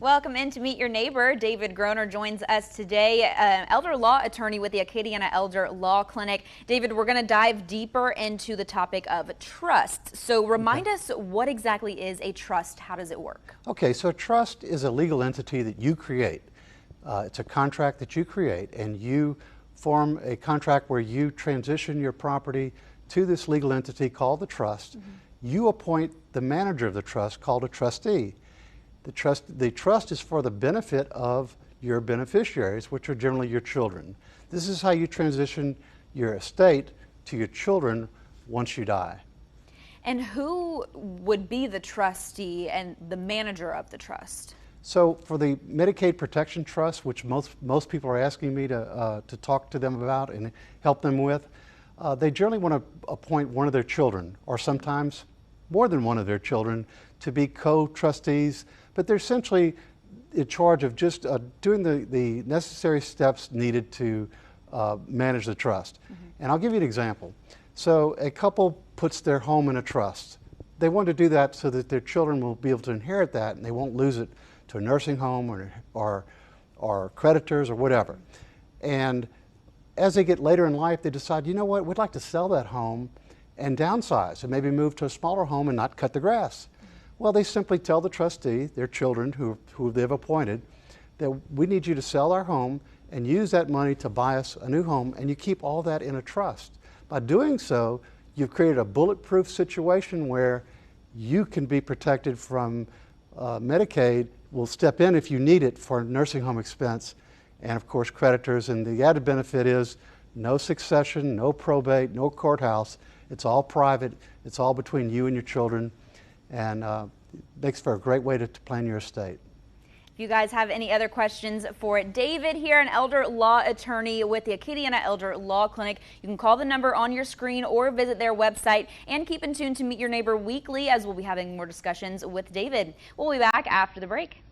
Welcome in to Meet Your Neighbor. David Groner joins us today, elder law attorney with the Acadiana Elder Law Clinic. David, we're going to dive deeper into the topic of trust. So remind us, what exactly is a trust? How does it work? Okay, so a trust is a legal entity that you create. It's a contract that you create, and you form a contract where you transition your property to this legal entity called the trust. You appoint the manager of the trust, called a trustee. The trust is for the benefit of your beneficiaries, which are generally your children. This is how you transition your estate to your children once you die. And who would be the trustee and the manager of the trust? So for the Medicaid Protection Trust, which most people are asking me to talk to them about and help them with, they generally want to appoint one of their children, or sometimes more than one of their children, to be co-trustees, but they're essentially in charge of just doing the necessary steps needed to manage the trust. And I'll give you an example. So a couple puts their home in a trust. They want to do that so that their children will be able to inherit that and they won't lose it to a nursing home or creditors or whatever. And as they get later in life, they decide, you know what, we'd like to sell that home and downsize and maybe move to a smaller home and not cut the grass. Well, they simply tell the trustee, their children who they've appointed, that we need you to sell our home and use that money to buy us a new home, and you keep all that in a trust. By doing so, you've created a bulletproof situation where you can be protected from Medicaid will step in if you need it for nursing home expense, and of course creditors. And the added benefit is no succession, no probate, no courthouse. It's all private. It's all between you and your children, and makes for a great way to plan your estate. If you guys have any other questions for David here, an elder law attorney with the Acadiana Elder Law Clinic, you can call the number on your screen or visit their website, and keep in tune to Meet Your Neighbor weekly, as we'll be having more discussions with David. We'll be back after the break.